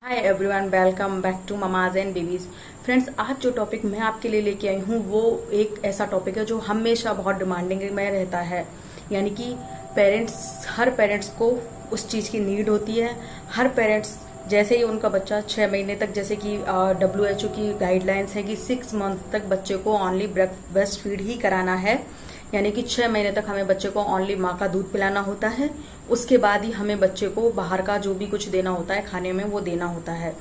Hi everyone, welcome back to mamas and babies. Friends, आज जो topic मैं आपके लिए लेके आई हूँ वो एक ऐसा टॉपिक है जो हमेशा बहुत डिमांडिंग में रहता है। यानी कि हर पेरेंट्स को उस चीज़ की नीड होती है। हर पेरेंट्स जैसे ही उनका बच्चा 6 महीने तक, जैसे कि WHO की गाइडलाइंस है कि 6 मंथ तक बच्चे को ओनली ब्रेस्ट फीड ही कराना है। यानी कि 6 महीने तक हमें बच्चे को ओनली माँ का दूध पिलाना होता है। उसके बाद ही हमें बच्चे को बाहर का जो भी कुछ देना होता है खाने में वो देना होता है।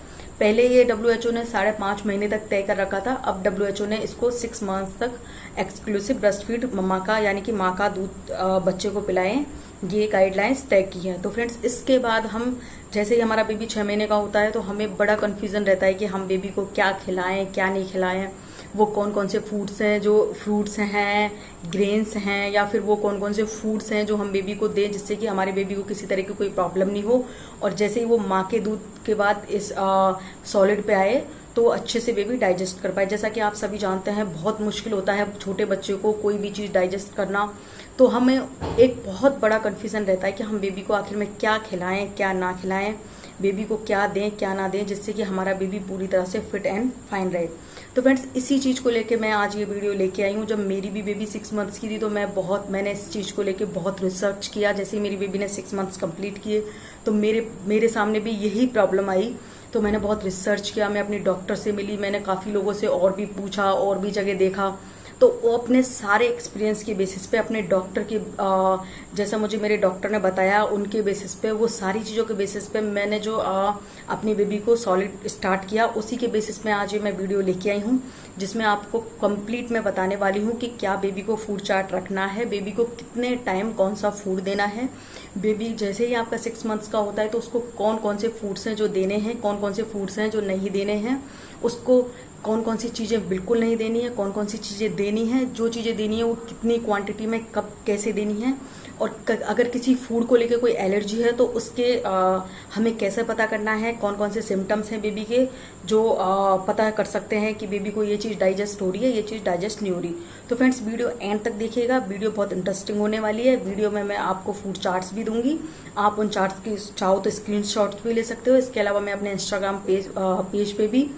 पहले ये WHO ने 5.5 महीने तक तय कर रखा था। अब WHO ने इसको 6 मंथ तक एक्सक्लूसिव ब्रेस्ट फीड मम्मा का यानी कि माँ का दूध बच्चे को पिलाएं, ये गाइडलाइंस तय की है। तो फ्रेंड्स, इसके बाद हम जैसे ही हमारा बेबी 6 महीने का होता है तो हमें बड़ा कंफ्यूजन रहता है कि हम बेबी को क्या खिलाएं क्या नहीं खिलाएं। वो कौन कौन से फूड्स हैं, जो फ्रूट्स हैं, ग्रेन्स हैं, या फिर वो कौन कौन से फूड्स हैं जो हम बेबी को दें जिससे कि हमारे बेबी को किसी तरह की कोई प्रॉब्लम नहीं हो। और जैसे ही वो माँ के दूध के बाद इस सॉलिड पे आए तो अच्छे से बेबी डाइजेस्ट कर पाए। जैसा कि आप सभी जानते हैं, बहुत मुश्किल होता है छोटे बच्चे को कोई भी चीज़ डाइजेस्ट करना। तो हमें एक बहुत बड़ा कन्फ्यूजन रहता है कि हम बेबी को आखिर में क्या खिलाएं क्या ना खिलाएं, बेबी को क्या दें क्या ना दें, जिससे कि हमारा बेबी पूरी तरह से फिट एंड फाइन रहे। तो फ्रेंड्स, इसी चीज़ को लेके मैं आज ये वीडियो लेके आई हूँ। जब मेरी भी बेबी 6 मंथ्स की थी तो मैंने इस चीज़ को लेके बहुत रिसर्च किया। जैसे ही मेरी बेबी ने 6 मंथ्स कंप्लीट किए तो मेरे सामने भी यही प्रॉब्लम आई। तो मैंने बहुत रिसर्च किया, मैं अपनी डॉक्टर से मिली, मैंने काफ़ी लोगों से और भी पूछा और भी जगह देखा। तो वो अपने सारे एक्सपीरियंस के बेसिस पे, अपने डॉक्टर के जैसा मुझे मेरे डॉक्टर ने बताया उनके बेसिस पे, वो सारी चीज़ों के बेसिस पे मैंने जो अपनी बेबी को सॉलिड स्टार्ट किया, उसी के बेसिस पे आज ये मैं वीडियो लेके आई हूँ जिसमें आपको कंप्लीट मैं बताने वाली हूँ कि क्या बेबी को फूड चार्ट रखना है, बेबी को कितने टाइम कौन सा फूड देना है। बेबी जैसे ही आपका 6 मंथ्स का होता है तो उसको कौन कौन से फूड्स हैं जो देने हैं, कौन कौन से फूड्स हैं जो नहीं देने हैं, उसको कौन कौन सी चीज़ें बिल्कुल नहीं देनी है, कौन कौन सी चीज़ें देनी है, जो चीज़ें देनी है वो कितनी क्वांटिटी में कब कैसे देनी है। और अगर किसी फूड को लेकर कोई एलर्जी है तो उसके हमें कैसे पता करना है, कौन कौन से सिम्टम्स हैं बेबी के जो पता कर सकते हैं कि बेबी को ये चीज़ डाइजेस्ट हो रही है, ये चीज़ डाइजेस्ट नहीं हो रही। तो फ्रेंड्स, वीडियो एंड तक देखिएगा, वीडियो बहुत इंटरेस्टिंग होने वाली है। वीडियो में मैं आपको फूड चार्ट्स भी दूंगी, आप उन चार्ट्स की चाहो तो स्क्रीनशॉट्स भी ले सकते हो। इसके अलावा मैं अपने इंस्टाग्राम पेज पे भी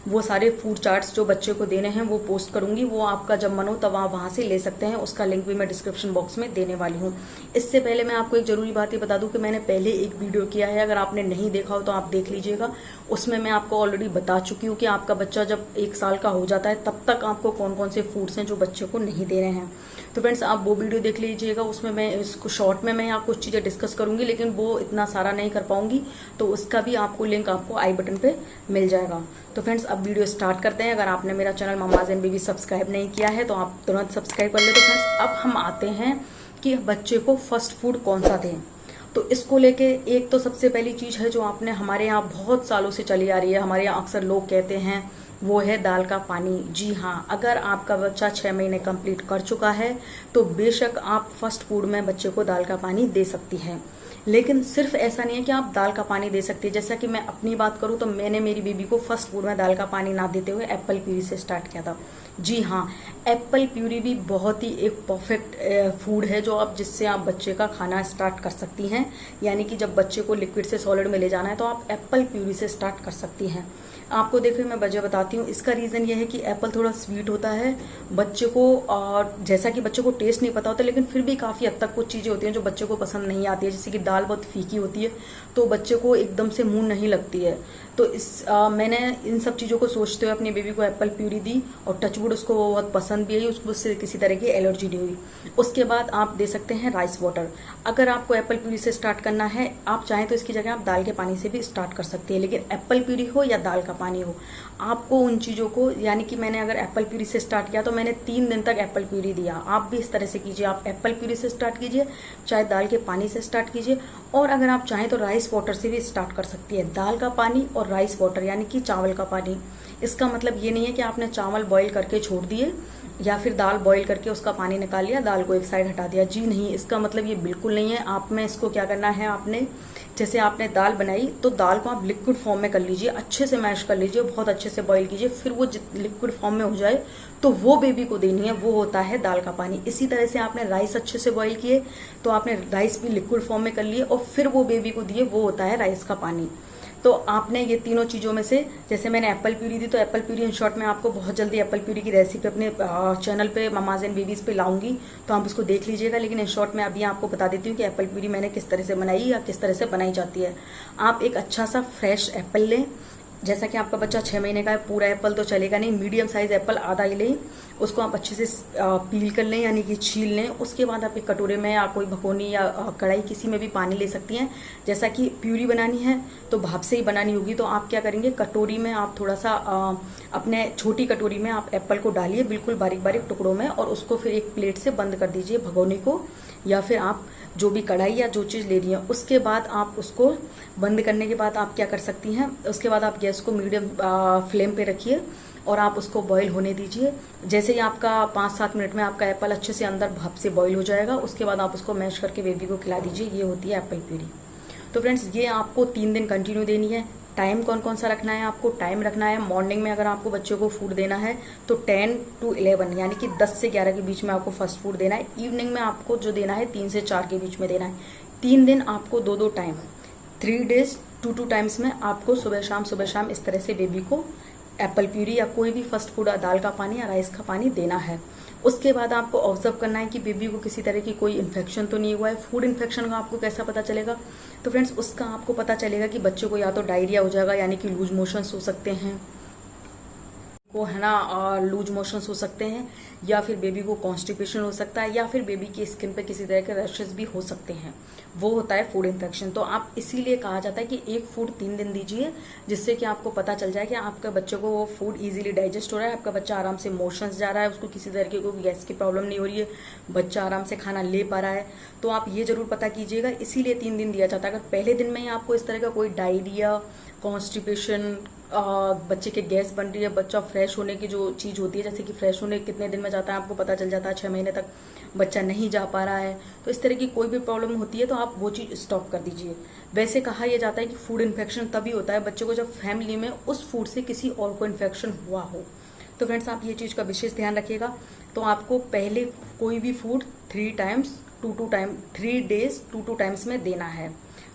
वो सारे फूड चार्ट्स जो बच्चे को देने हैं वो पोस्ट करूंगी। वो आपका जब मन हो तब आप वहां से ले सकते हैं, उसका लिंक भी मैं डिस्क्रिप्शन बॉक्स में देने वाली हूँ। इससे पहले मैं आपको एक जरूरी बात ये बता दूं कि मैंने पहले एक वीडियो किया है, अगर आपने नहीं देखा हो तो आप देख लीजिएगा। उसमें मैं आपको ऑलरेडी बता चुकी हूँ कि आपका बच्चा जब 1 साल का हो जाता है तब तक आपको कौन कौन से फूड्स हैं जो बच्चे को नहीं दे रहे हैं। तो फ्रेंड्स, आप वो वीडियो देख लीजिएगा। उसमें मैं इसको शॉर्ट में मैं आपको कुछ चीज़ें डिस्कस करूंगी, लेकिन वो इतना सारा नहीं कर पाऊंगी, तो उसका भी आपको लिंक आपको आई बटन पे मिल जाएगा। तो फ्रेंड्स, अब वीडियो स्टार्ट करते हैं। अगर आपने मेरा channel mama's and baby subscribe नहीं किया है तो आप तुरंत सब्सक्राइब कर ले। तो फ्रेंड्स, अब हम आते हैं कि बच्चे को फर्स्ट फूड कौन सा दें। तो इसको लेके एक तो सबसे पहली चीज़ है जो आपने हमारे यहाँ बहुत सालों से चली आ रही है, हमारे यहाँ अक्सर लोग कहते हैं, वो है दाल का पानी। जी हाँ, अगर आपका बच्चा 6 महीने कंप्लीट कर चुका है तो बेशक आप फर्स्ट फूड में बच्चे को दाल का पानी दे सकती हैं। लेकिन सिर्फ ऐसा नहीं है कि आप दाल का पानी दे सकती है। जैसा कि मैं अपनी बात करूं तो मैंने मेरी बेबी को फर्स्ट फूड में दाल का पानी ना देते हुए एप्पल प्यूरी से स्टार्ट किया था। जी हाँ, एप्पल प्यूरी भी बहुत ही एक परफेक्ट फूड है जो आप जिससे आप बच्चे का खाना स्टार्ट कर सकती हैं। यानी कि जब बच्चे को लिक्विड से सॉलिड में ले जाना है तो आप एप्पल प्यूरी से स्टार्ट कर सकती हैं। आपको देखिए, मैं वजह बताती हूँ। इसका रीज़न ये है कि एप्पल थोड़ा स्वीट होता है बच्चे को, और जैसा कि बच्चे को टेस्ट नहीं पता होता, लेकिन फिर भी काफ़ी हद तक कुछ चीज़ें होती हैं जो बच्चे को पसंद नहीं आती है। जैसे कि दाल बहुत फीकी होती है तो बच्चे को एकदम से मुंह नहीं लगती है। तो मैंने इन सब चीज़ों को सोचते हुए अपनी बेबी को एप्पल प्यूरी दी और टचवुड उसको वो बहुत पसंद भी आई, उसको उससे किसी तरह की एलर्जी नहीं हुई। उसके बाद आप दे सकते हैं राइस वाटर। अगर आपको एप्पल प्यूरी से स्टार्ट करना है, आप चाहें तो इसकी जगह आप दाल के पानी से भी स्टार्ट कर सकते हैं, लेकिन एप्पल प्यूरी हो या दाल का पानी हो, आपको उन चीज़ों को, यानी कि मैंने अगर एप्पल प्यूरी से स्टार्ट किया तो मैंने 3 दिन तक एप्पल प्यूरी दिया। आप भी इस तरह से कीजिए, आप एप्पल प्यूरी से स्टार्ट कीजिए, चाहे दाल के पानी से स्टार्ट कीजिए, और अगर आप चाहें तो राइस वाटर से भी स्टार्ट कर सकती है। दाल का पानी और राइस वाटर यानी कि चावल का पानी। इसका मतलब ये नहीं है कि आपने चावल बॉईल करके छोड़ दिए या फिर दाल बॉईल करके उसका पानी निकाल लिया, दाल को एक साइड हटा दिया। जी नहीं, इसका मतलब ये बिल्कुल नहीं है। आप में इसको क्या करना है, आपने जैसे आपने दाल बनाई तो दाल को आप लिक्विड फॉर्म में कर लीजिए, अच्छे से मैश कर लीजिए, बहुत अच्छे से बॉईल कीजिए, फिर वो लिक्विड फॉर्म में हो जाए तो वो बेबी को देनी है, वो होता है दाल का पानी। इसी तरह से आपने राइस अच्छे से बॉईल किए तो आपने राइस भी लिक्विड फॉर्म में कर लिए और फिर वो बेबी को दिए, वो होता है राइस का पानी। तो आपने ये तीनों चीज़ों में से, जैसे मैंने एप्पल प्यूरी दी, तो एप्पल प्यूरी इन शॉर्ट में आपको बहुत जल्दी एप्पल प्यूरी की रेसिपी अपने चैनल पे ममाज एंड बेबीज़ पे लाऊंगी, तो आप उसको देख लीजिएगा। लेकिन इन शॉर्ट में अभी आपको बता देती हूँ कि एप्पल प्यूरी मैंने किस तरह से बनाई या किस तरह से बनाई जाती है। आप एक अच्छा सा फ्रेश एप्पल लें, जैसा कि आपका बच्चा 6 महीने का है, पूरा एप्पल तो चलेगा नहीं, मीडियम साइज एप्पल आधा ही लें, उसको आप अच्छे से पील कर लें यानी कि छील लें। उसके बाद आप एक कटोरे में या कोई भगोनी या कढ़ाई किसी में भी पानी ले सकती हैं। जैसा कि प्यूरी बनानी है तो भाप से ही बनानी होगी, तो आप क्या करेंगे, कटोरी में आप थोड़ा सा अपने छोटी कटोरी में आप एप्पल को डालिए बिल्कुल बारीक बारीक टुकड़ों में, और उसको फिर एक प्लेट से बंद कर दीजिए भगोनी को, या फिर आप जो भी कढ़ाई या जो चीज़ ले रही है। उसके बाद आप उसको बंद करने के बाद आप क्या कर सकती हैं, उसके बाद आप गैस को मीडियम फ्लेम पे रखिए और आप उसको बॉईल होने दीजिए। जैसे ही आपका 5-7 मिनट में आपका एप्पल अच्छे से अंदर भाप से बॉईल हो जाएगा, उसके बाद आप उसको मैश करके बेबी को खिला दीजिए। ये होती है एप्पल प्यूरी। तो फ्रेंड्स, ये आपको 3 दिन कंटिन्यू देनी है। टाइम कौन कौन सा रखना है, आपको टाइम रखना है मॉर्निंग में अगर आपको बच्चों को फूड देना है तो 10 to 11 यानी कि 10 से 11 के बीच में आपको फर्स्ट फूड देना है। इवनिंग में आपको जो देना है 3 से 4 के बीच में देना है। 3 दिन आपको 2-2 टाइम, 3 days 2-2 टाइम्स में आपको सुबह शाम इस तरह से बेबी को एप्पल प्यूरी या कोई भी फर्स्ट फूड, दाल का पानी या राइस का पानी देना है। उसके बाद आपको ऑब्जर्व करना है कि बेबी को किसी तरह की कोई इन्फेक्शन तो नहीं हुआ है। फूड इन्फेक्शन का आपको कैसा पता चलेगा, तो फ्रेंड्स उसका आपको पता चलेगा कि बच्चों को या तो डायरिया हो जाएगा यानी कि लूज मोशंस हो सकते हैं, को है ना लूज मोशंस हो सकते हैं, या फिर बेबी को कॉन्स्टिपेशन हो सकता है, या फिर बेबी की स्किन पे किसी तरह के रैशेस भी हो सकते हैं। वो होता है फूड इन्फेक्शन। तो आप इसीलिए कहा जाता है कि एक फूड 3 दिन दीजिए, जिससे कि आपको पता चल जाए कि आपके बच्चे को वो फूड इजीली डाइजेस्ट हो रहा है, आपका बच्चा आराम से मोशंस जा रहा है, उसको किसी तरह की कोई गैस की प्रॉब्लम नहीं हो रही है, बच्चा आराम से खाना ले पा रहा है। तो आप ये जरूर पता कीजिएगा, इसीलिए 3 दिन दिया जाता है। अगर पहले दिन में ही आपको इस तरह का कोई डायरिया, कॉन्स्टिपेशन, बच्चे के गैस बन रही है, बच्चा फ्रेश होने की जो चीज होती है, जैसे कि फ्रेश होने कितने दिन में जाता है आपको पता चल जाता है, 6 महीने तक बच्चा नहीं जा पा रहा है, तो इस तरह की कोई भी प्रॉब्लम होती है तो आप वो चीज स्टॉप कर दीजिए। वैसे कहा यह जाता है कि फूड इन्फेक्शन तभी होता है बच्चे को जब फैमिली में उस फूड से किसी और को इन्फेक्शन हुआ हो। तो फ्रेंड्स, आप ये चीज का विशेष ध्यान रखिएगा। तो आपको पहले कोई भी फूड 3 days 2-2 टाइम्स में देना है।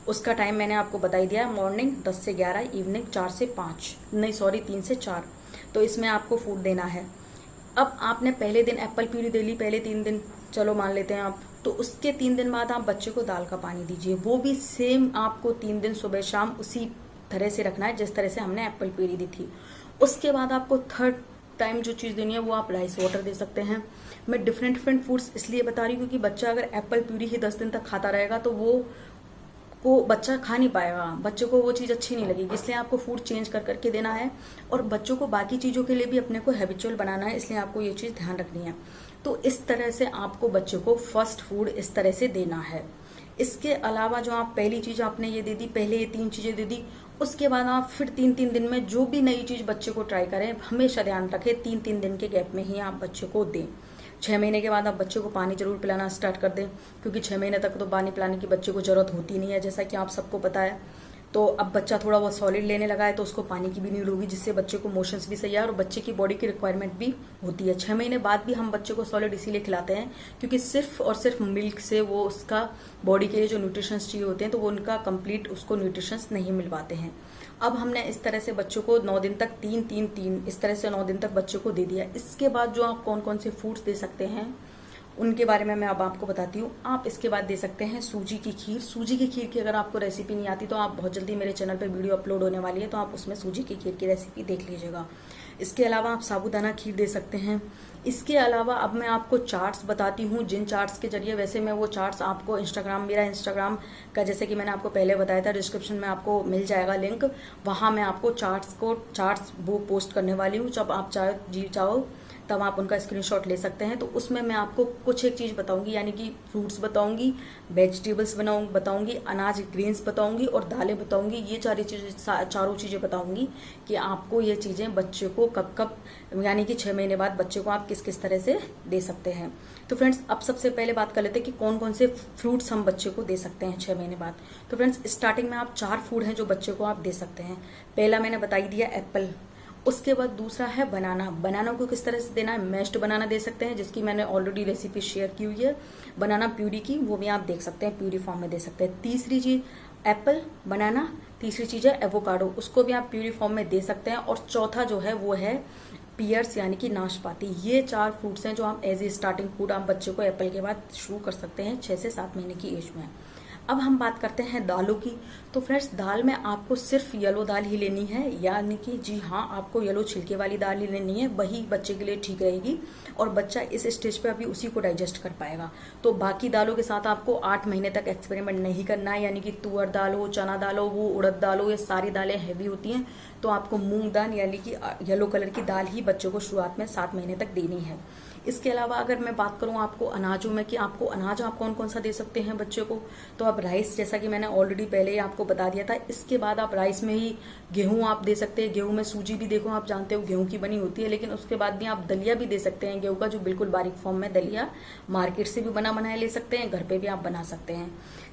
उसका टाइम मैंने आपको बता ही दिया, मॉर्निंग 10 से 11, इवनिंग 4 से 5, नहीं सॉरी 3 से 4। तो इसमें आपको फूड देना है। अब आपने पहले दिन एप्पल प्यूरी दे ली, पहले 3 दिन चलो मान लेते हैं आप, तो उसके 3 दिन बाद आप बच्चे को दाल का पानी दीजिए। वो भी सेम आपको 3 दिन सुबह शाम उसी तरह से रखना है जिस तरह से हमने एप्पल प्यूरी दी थी। उसके बाद आपको थर्ड टाइम जो चीज देनी है वो आप राइस वाटर दे सकते हैं। मैं डिफरेंट फूड्स इसलिए बता रही हूँ क्योंकि बच्चा अगर एप्पल प्यूरी ही 10 दिन तक खाता रहेगा तो वो बच्चा खा नहीं पाएगा, बच्चे को वो चीज़ अच्छी नहीं लगेगी। इसलिए आपको फूड चेंज कर करके देना है, और बच्चों को बाकी चीज़ों के लिए भी अपने को हैबिचुअल बनाना है, इसलिए आपको ये चीज़ ध्यान रखनी है। तो इस तरह से आपको बच्चे को फर्स्ट फूड इस तरह से देना है। इसके अलावा जो आप पहली चीज़ आपने ये दे दी, पहले ये 3 चीज़ें दे दी, उसके बाद आप फिर 3-3 दिन में जो भी नई चीज़ बच्चे को ट्राई करें, हमेशा ध्यान रखें 3-3 दिन के गैप में ही आप बच्चे को दें। 6 महीने के बाद आप बच्चे को पानी जरूर पिलाना स्टार्ट कर दें, क्योंकि 6 महीने तक तो पानी पिलाने की बच्चे को जरूरत होती नहीं है, जैसा कि आप सबको पता है। तो अब बच्चा थोड़ा बहुत सॉलिड लेने लगा है तो उसको पानी की भी नीड होगी, जिससे बच्चे को मोशंस भी सही है और बच्चे की बॉडी की रिक्वायरमेंट भी होती है। 6 महीने बाद भी हम बच्चे को सॉलिड इसीलिए खिलाते हैं क्योंकि सिर्फ और सिर्फ मिल्क से वो उसका बॉडी के लिए जो न्यूट्रिशंस चाहिए होते हैं तो वो उनका कंप्लीट उसको न्यूट्रिशंस नहीं मिल पाते हैं। अब हमने इस तरह से बच्चों को 9 दिन तक 3-3-3 इस तरह से 9 दिन तक बच्चों को दे दिया। इसके बाद जो आप कौन कौन से फूड्स दे सकते हैं उनके बारे में मैं अब आपको बताती हूँ। आप इसके बाद दे सकते हैं सूजी की खीर। सूजी की खीर की अगर आपको रेसिपी नहीं आती तो आप बहुत जल्दी मेरे चैनल पर वीडियो अपलोड होने वाली है, तो आप उसमें सूजी की खीर की रेसिपी देख लीजिएगा। इसके अलावा आप साबूदाना खीर दे सकते हैं। इसके अलावा अब मैं आपको चार्ट्स बताती हूँ, जिन चार्ट्स के जरिए, वैसे मैं वो चार्ट्स आपको मेरा इंस्टाग्राम का, जैसे कि मैंने आपको पहले बताया था, डिस्क्रिप्शन में आपको मिल जाएगा लिंक, वहाँ मैं आपको चार्ट्स वो पोस्ट करने वाली हूँ। जब आप चाहो तब आप उनका स्क्रीनशॉट ले सकते हैं। तो उसमें मैं आपको कुछ एक चीज़ बताऊंगी, यानी कि फ्रूट्स बताऊंगी, वेजिटेबल्स बताऊंगी, अनाज ग्रेन्स बताऊंगी और दालें बताऊंगी। ये चारों चीज़ें बताऊंगी कि आपको ये चीज़ें बच्चे को कब कब, यानी कि 6 महीने बाद बच्चे को आप किस किस तरह से दे सकते हैं। तो फ्रेंड्स, अब सबसे पहले बात कर लेते हैं कि कौन कौन से फ्रूट्स हम बच्चे को दे सकते हैं 6 महीने बाद। तो फ्रेंड्स, स्टार्टिंग में आप 4 फूड हैं जो बच्चे को आप दे सकते हैं। पहला मैंने बता ही दिया, एप्पल। उसके बाद दूसरा है बनाना। बनाना को किस तरह से देना है, मैश्ड बनाना दे सकते हैं, जिसकी मैंने ऑलरेडी रेसिपी शेयर की हुई है बनाना प्यूरी की, वो भी आप देख सकते हैं, प्यूरी फॉर्म में दे सकते हैं। तीसरी चीज एप्पल, बनाना, तीसरी चीज़ है एवोकाडो, उसको भी आप प्यूरी फॉर्म में दे सकते हैं, और चौथा जो है वो है पियर्स यानी कि नाशपाती। ये 4 फ्रूट्स हैं जो आप एज ए स्टार्टिंग फूड आप बच्चे को एप्पल के बाद शुरू कर सकते हैं 6 से 7 महीने की एज में। अब हम बात करते हैं दालों की। तो फ्रेंड्स, दाल में आपको सिर्फ येलो दाल ही लेनी है, यानी कि जी हाँ, आपको येलो छिलके वाली दाल ही लेनी है, वही बच्चे के लिए ठीक रहेगी और बच्चा इस स्टेज पे अभी उसी को डाइजेस्ट कर पाएगा। तो बाकी दालों के साथ आपको 8 महीने तक एक्सपेरिमेंट नहीं करना है, यानी कि तुअर दाल हो, चना दाल हो, वो उड़द दाल हो, ये सारी दालें हैवी होती हैं। तो आपको मूंग दाल यानी कि येलो कलर की दाल ही बच्चों को शुरुआत में 7 महीने तक देनी है। इसके अलावा अगर मैं बात करूं आपको अनाजों में कि आपको अनाज आप कौन कौन सा दे सकते हैं बच्चे को, तो आप राइस, जैसा कि मैंने ऑलरेडी पहले ही आपको बता दिया था। इसके बाद आप राइस में ही गेहूं आप दे सकते हैं। गेहूं में सूजी भी, देखो आप जानते हो गेहूं की बनी होती है, लेकिन उसके बाद भी आप दलिया भी दे सकते हैं गेहूं का, जो बिल्कुल बारीक फॉर्म में दलिया मार्केट से भी बना बनाया ले सकते हैं, घर पे भी आप बना सकते हैं।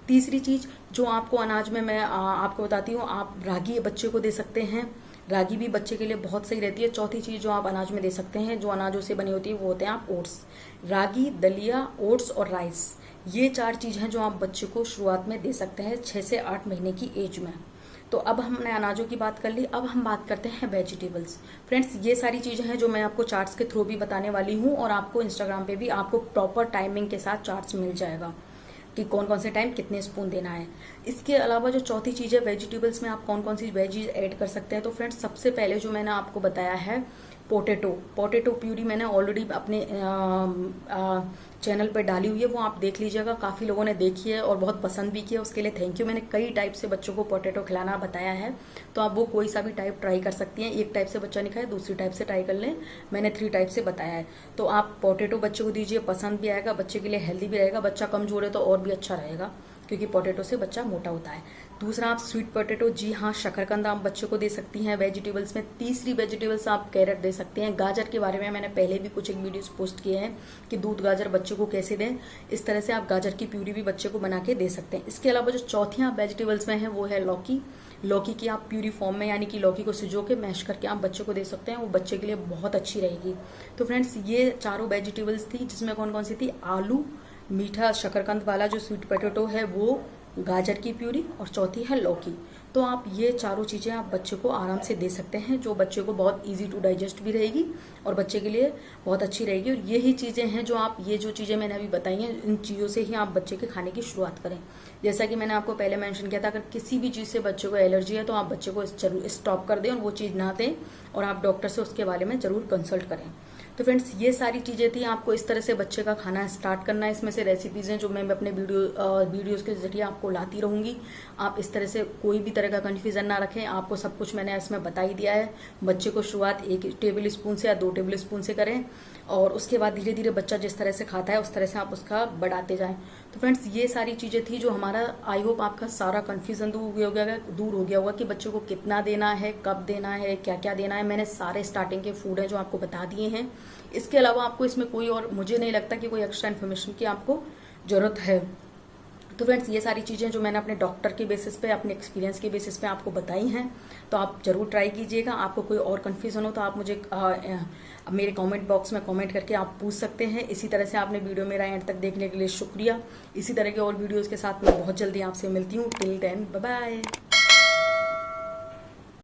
तीसरी चीज जो आपको अनाज में मैं आपको बताती हूँ, आप रागी बच्चे को दे सकते हैं, रागी भी बच्चे के लिए बहुत सही रहती है। चौथी चीज जो आप अनाज में दे सकते हैं, जो अनाजों से बनी होती है, वो होते हैं आप ओट्स। रागी, दलिया, ओट्स और राइस, ये 4 चीज हैं जो आप बच्चे को शुरुआत में दे सकते हैं 6 से 8 महीने की एज में। तो अब हमने अनाजों की बात कर ली, अब हम बात करते हैं वेजिटेबल्स। फ्रेंड्स, ये सारी चीजें हैं जो मैं आपको चार्ट्स के थ्रू भी बताने वाली हूँ, और आपको इंस्टाग्राम पे भी आपको प्रॉपर टाइमिंग के साथ चार्ट्स मिल जाएगा कि कौन कौन से टाइम कितने स्पून देना है। इसके अलावा जो चौथी चीज है, वेजिटेबल्स में आप कौन कौन सी वेजीज ऐड कर सकते हैं। तो फ्रेंड्स, सबसे पहले जो मैंने आपको बताया है पोटैटो प्यूरी, मैंने ऑलरेडी अपने चैनल पर डाली हुई है, वो आप देख लीजिएगा। काफी लोगों ने देखी है और बहुत पसंद भी किया, उसके लिए थैंक यू। मैंने कई टाइप से बच्चों को पोटैटो खिलाना बताया है, तो आप वो कोई सा भी टाइप ट्राई कर सकती हैं। एक टाइप से बच्चा नहीं खाए, दूसरी टाइप से ट्राई कर लें, मैंने 3 टाइप से बताया है। तो आप पोटैटो बच्चे को दीजिए, पसंद भी आएगा, बच्चे के लिए हेल्दी भी रहेगा। बच्चा कमजोर है तो और भी अच्छा रहेगा, क्योंकि पोटैटो से बच्चा मोटा होता है। दूसरा, आप स्वीट पोटैटो, जी हाँ, शकरकंद आप बच्चे को दे सकती हैं वेजिटेबल्स में। तीसरी वेजिटेबल्स आप कैरेट दे सकते हैं। गाजर के बारे में मैंने पहले भी कुछ एक वीडियोस पोस्ट किए हैं कि दूध गाजर बच्चे को कैसे दें, इस तरह से आप गाजर की प्यूरी भी बच्चे को बना के दे सकते हैं। इसके अलावा जो चौथी आप वेजिटेबल्स में है वो है लौकी की आप प्यूरी फॉर्म में, यानी कि लौकी को सिजो के मैश करके आप बच्चे को दे सकते हैं, वो बच्चे के लिए बहुत अच्छी रहेगी। तो फ्रेंड्स, ये चारों वेजिटेबल्स थी, जिसमें कौन कौन सी थी, आलू, मीठा शकरकंद वाला जो स्वीट पोटैटो है वो, गाजर की प्यूरी, और चौथी है लौकी। तो आप ये चारों चीजें आप बच्चे को आराम से दे सकते हैं, जो बच्चे को बहुत इजी टू डाइजेस्ट भी रहेगी और बच्चे के लिए बहुत अच्छी रहेगी। और यही चीजें हैं जो आप, ये जो चीजें मैंने अभी बताई हैं, इन चीजों से ही आप बच्चे के खाने की शुरुआत करें। जैसा कि मैंने आपको पहले मेंशन किया था, अगर किसी भी चीज से बच्चे को एलर्जी है तो आप बच्चे को जरूर स्टॉप कर दें और वो चीज ना दें, और आप डॉक्टर से उसके बारे में जरूर कंसल्ट करें। तो फ्रेंड्स, ये सारी चीजें थी, आपको इस तरह से बच्चे का खाना स्टार्ट करना है। इसमें से रेसिपीज हैं जो मैं अपने वीडियोस के जरिए आपको लाती रहूंगी। आप इस तरह से कोई भी तरह का कंफ्यूजन ना रखें, आपको सब कुछ मैंने इसमें बता ही दिया है। बच्चे को शुरुआत 1 टेबल स्पून से या 2 टेबल स्पून से करें, और उसके बाद धीरे धीरे बच्चा जिस तरह से खाता है उस तरह से आप उसका बढ़ाते जाएं। तो फ्रेंड्स, ये सारी चीजें थी जो हमारा, आई होप आपका सारा कंफ्यूजन दूर हो गया होगा कि बच्चों को कितना देना है, कब देना है, क्या क्या देना है। मैंने सारे स्टार्टिंग के फूड है जो आपको बता दिए हैं। इसके अलावा आपको इसमें कोई और, मुझे नहीं लगता कि कोई एक्स्ट्रा इन्फॉर्मेशन की आपको जरूरत है। तो फ्रेंड्स, ये सारी चीजें जो मैंने अपने डॉक्टर के बेसिस पे, अपने एक्सपीरियंस के बेसिस पे आपको बताई हैं, तो आप जरूर ट्राई कीजिएगा। आपको कोई और कंफ्यूजन हो तो आप मुझे मेरे कमेंट बॉक्स में कमेंट करके आप पूछ सकते हैं। इसी तरह से आपने वीडियो मेरा एंड तक देखने के लिए शुक्रिया। इसी तरह के और वीडियोस के साथ मैं बहुत जल्दी आपसे मिलती हूँ। Till then, bye bye.